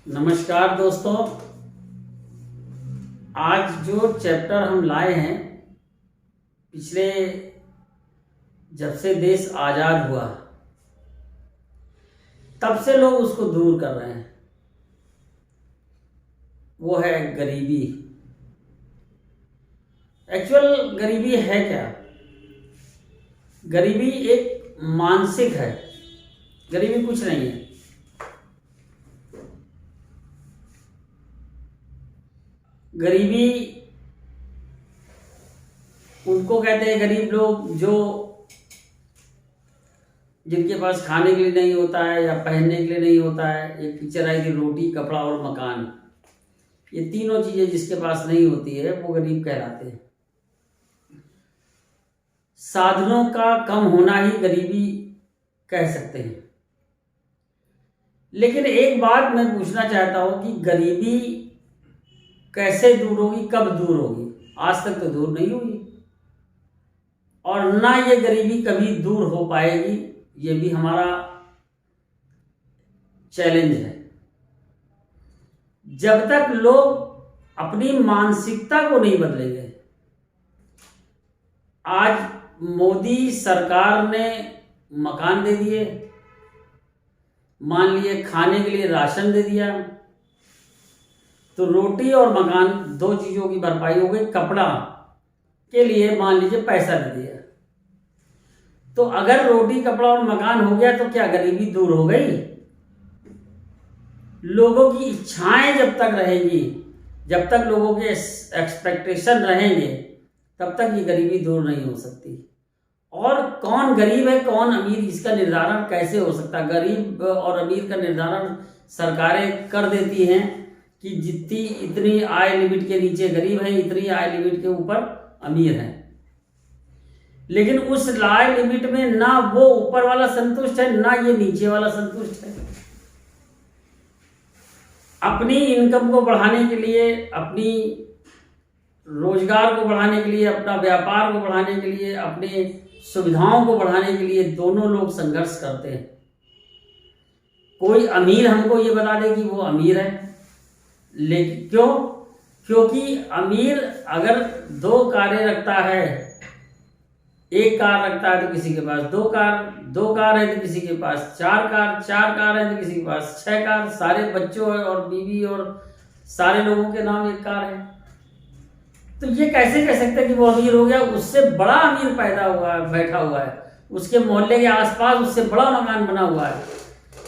नमस्कार दोस्तों। आज जो चैप्टर हम लाए हैं, पिछले जब से देश आज़ाद हुआ तब से लोग उसको दूर कर रहे हैं, वो है गरीबी। एक्चुअल गरीबी है क्या? गरीबी एक मानसिक है, गरीबी कुछ नहीं है। गरीबी उनको कहते हैं गरीब लोग जो जिनके पास खाने के लिए नहीं होता है या पहनने के लिए नहीं होता है। एक पिक्चर आई थी, रोटी कपड़ा और मकान, ये तीनों चीजें जिसके पास नहीं होती है वो गरीब कहलाते हैं। साधनों का कम होना ही गरीबी कह सकते हैं। लेकिन एक बात मैं पूछना चाहता हूं कि गरीबी कैसे दूर होगी, कब दूर होगी? आज तक तो दूर नहीं हुई और ना ये गरीबी कभी दूर हो पाएगी। ये भी हमारा चैलेंज है। जब तक लोग अपनी मानसिकता को नहीं बदलेंगे। आज मोदी सरकार ने मकान दे दिए, मान लिए खाने के लिए राशन दे दिया, तो रोटी और मकान दो चीजों की भरपाई हो गई। कपड़ा के लिए मान लीजिए पैसा दे दिया, तो अगर रोटी कपड़ा और मकान हो गया तो क्या गरीबी दूर हो गई? लोगों की इच्छाएं जब तक रहेंगी, जब तक लोगों के एक्सपेक्टेशन रहेंगे, तब तक ये गरीबी दूर नहीं हो सकती। और कौन गरीब है कौन अमीर, इसका निर्धारण कैसे हो सकता? गरीब और अमीर का निर्धारण सरकारें कर देती हैं कि जितनी इतनी आय लिमिट के नीचे गरीब है, इतनी आय लिमिट के ऊपर अमीर है। लेकिन उस आय लिमिट में ना वो ऊपर वाला संतुष्ट है, ना ये नीचे वाला संतुष्ट है। अपनी इनकम को बढ़ाने के लिए, अपनी रोजगार को बढ़ाने के लिए, अपना व्यापार को बढ़ाने के लिए, अपने सुविधाओं को बढ़ाने के लिए दोनों लोग संघर्ष करते हैं। कोई अमीर हमको ये बता दे कि वो अमीर है, लेकिन क्यों? क्योंकि अमीर अगर दो कारें रखता है, एक कार रखता है तो किसी के पास दो कार है तो किसी के पास चार कार है तो किसी के पास 6 कार, सारे बच्चों और बीवी और सारे लोगों के नाम एक कार है। तो ये कैसे कह सकते हैं कि वो अमीर हो गया? उससे बड़ा अमीर पैदा हुआ है, बैठा हुआ है, उसके मोहल्ले के आसपास उससे बड़ा मकान बना हुआ है।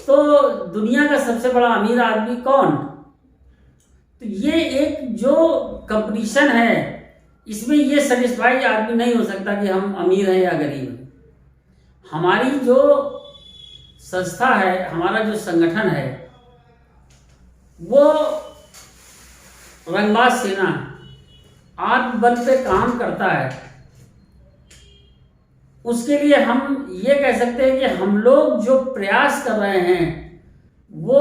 तो दुनिया का सबसे बड़ा अमीर आदमी कौन? तो ये एक जो कंपटीशन है, इसमें ये सेटिस्फाई आदमी नहीं हो सकता कि हम अमीर हैं या गरीब हैं। हमारी जो संस्था है, हमारा जो संगठन है, वो रंगबाज सेना आत्मबल पे काम करता है। उसके लिए हम ये कह सकते हैं कि हम लोग जो प्रयास कर रहे हैं वो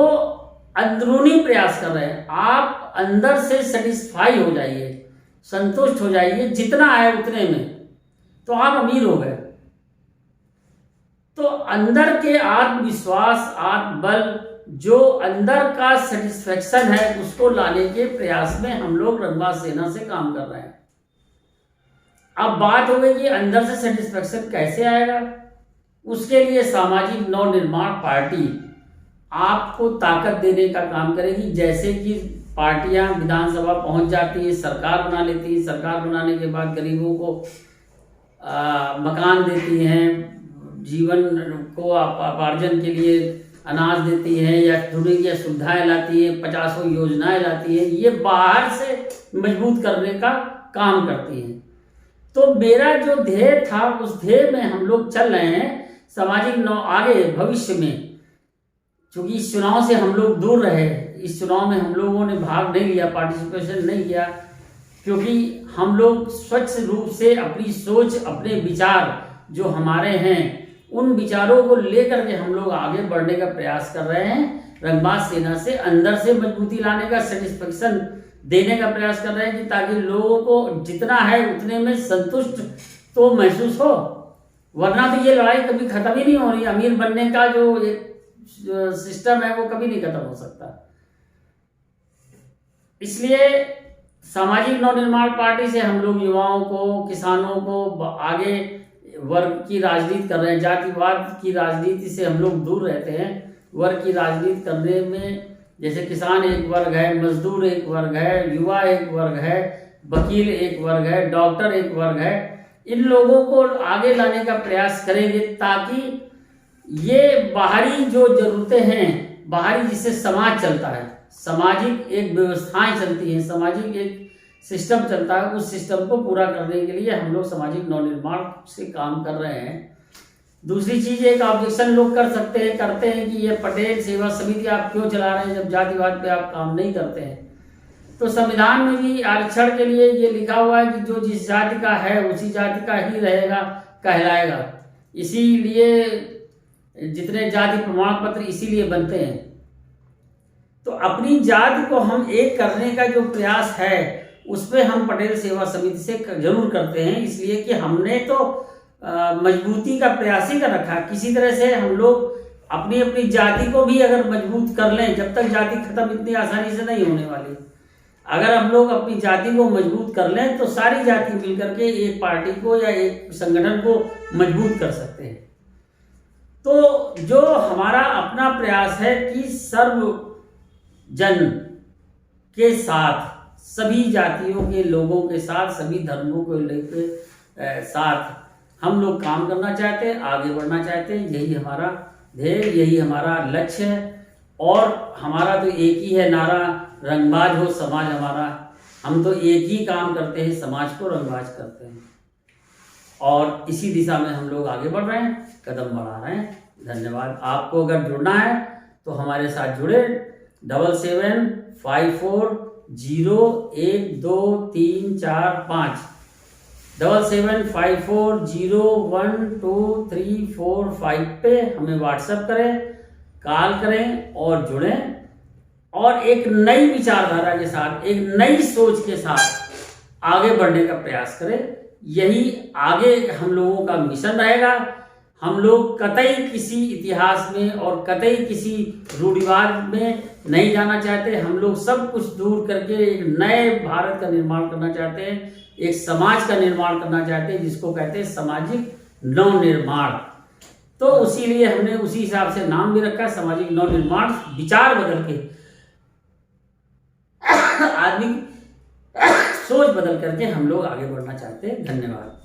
अंदरूनी प्रयास कर रहे हैं। आप अंदर से सेटिस्फाई हो जाइए, संतुष्ट हो जाइए, जितना आए उतने में, तो आप अमीर हो गए। तो अंदर के आत्मविश्वास, आत्मबल, जो अंदर का सेटिस्फेक्शन है, उसको लाने के प्रयास में हम लोग रंगबाज सेना से काम कर रहे हैं। अब बात हो गई कि अंदर से सेटिस्फेक्शन कैसे आएगा। उसके लिए सामाजिक नवनिर्माण पार्टी आपको ताकत देने का काम करेगी। जैसे कि पार्टियां विधानसभा पहुंच जाती है, सरकार बना लेती है, सरकार बनाने के बाद गरीबों को मकान देती हैं, जीवन को उपार्जन के लिए अनाज देती है, या दुनिया की सुविधाएं लाती है, 50 योजनाएं लाती है, ये बाहर से मजबूत करने का काम करती हैं। तो मेरा जो ध्येय था, उस ध्येय में हम लोग चल रहे हैं। सामाजिक आगे भविष्य में, चूंकि इस चुनाव से हम लोग दूर रहे, इस चुनाव में हम लोगों ने भाग नहीं लिया, पार्टिसिपेशन नहीं किया, क्योंकि हम लोग स्वच्छ रूप से अपनी सोच, अपने विचार जो हमारे हैं, उन विचारों को लेकर के हम लोग आगे बढ़ने का प्रयास कर रहे हैं। रंगबाज सेना से अंदर से मजबूती लाने का, सेटिस्फेक्शन देने का प्रयास कर रहे हैं कि ताकि लोगों को जितना है उतने में संतुष्ट तो महसूस हो। वरना तो ये लड़ाई कभी खत्म ही नहीं हो रही। अमीर बनने का जो एक सिस्टम है वो कभी नहीं खत्म हो सकता। इसलिए सामाजिक नवनिर्माण पार्टी से हम लोग युवाओं को, किसानों को आगे वर्ग की राजनीति कर रहे हैं। जातिवाद की राजनीति से हम लोग दूर रहते हैं। वर्ग की राजनीति करने में जैसे किसान एक वर्ग है, मजदूर एक वर्ग है, युवा एक वर्ग है, वकील एक वर्ग है, डॉक्टर एक वर्ग है, इन लोगों को आगे लाने का प्रयास करेंगे ताकि ये बाहरी जो जरूरतें हैं, बाहरी जिससे समाज चलता है, सामाजिक एक व्यवस्थाएं चलती हैं, सामाजिक एक सिस्टम चलता है, उस सिस्टम को पूरा करने के लिए हम लोग सामाजिक नवनिर्माण से काम कर रहे हैं। दूसरी चीज, एक ऑब्जेक्शन लोग करते हैं कि ये पटेल सेवा समिति आप क्यों चला रहे हैं जब जातिवाद पे आप काम नहीं करते हैं। तो संविधान में भी आरक्षण के लिए ये लिखा हुआ है कि जो जिस जाति का है उसी जाति का ही रहेगा, कहलाएगा। इसीलिए जितने जाति प्रमाण पत्र इसीलिए बनते हैं। तो अपनी जाति को हम एक करने का जो प्रयास है उसमें हम पटेल सेवा समिति से जरूर करते हैं, इसलिए कि हमने तो मजबूती का प्रयास ही कर रखा। किसी तरह से हम लोग अपनी अपनी जाति को भी अगर मजबूत कर लें, जब तक जाति खत्म इतनी आसानी से नहीं होने वाली, अगर हम लोग अपनी जाति को मजबूत कर लें तो सारी जाति मिलकर के एक पार्टी को या एक संगठन को मजबूत कर सकते हैं। तो जो हमारा अपना प्रयास है कि सर्व जन के साथ, सभी जातियों के लोगों के साथ, सभी धर्मों को लेकर साथ हम लोग काम करना चाहते हैं, आगे बढ़ना चाहते हैं। यही हमारा ध्येय, यही हमारा लक्ष्य है। और हमारा तो एक ही है नारा, रंगबाज हो समाज हमारा। हम तो एक ही काम करते हैं, समाज को रंगबाज करते हैं। और इसी दिशा में हम लोग आगे बढ़ रहे हैं, कदम बढ़ा रहे हैं। धन्यवाद। आपको अगर जुड़ना है तो हमारे साथ जुड़े। 7754012345 7754012345 पे हमें व्हाट्सएप करें, कॉल करें और जुड़ें। और एक नई विचारधारा के साथ, एक नई सोच के साथ आगे बढ़ने का प्रयास करें। यही आगे हम लोगों का मिशन रहेगा। हम लोग कतई किसी इतिहास में और कतई किसी रूढ़िवाद में नहीं जाना चाहते। हम लोग सब कुछ दूर करके एक नए भारत का निर्माण करना चाहते हैं, एक समाज का निर्माण करना चाहते हैं, जिसको कहते हैं सामाजिक नवनिर्माण। तो उसी लिए हमने उसी हिसाब से नाम भी रखा है, सामाजिक नवनिर्माण। विचार बदल के, आदमी सोच बदल करके हम लोग आगे बढ़ना चाहते हैं। धन्यवाद।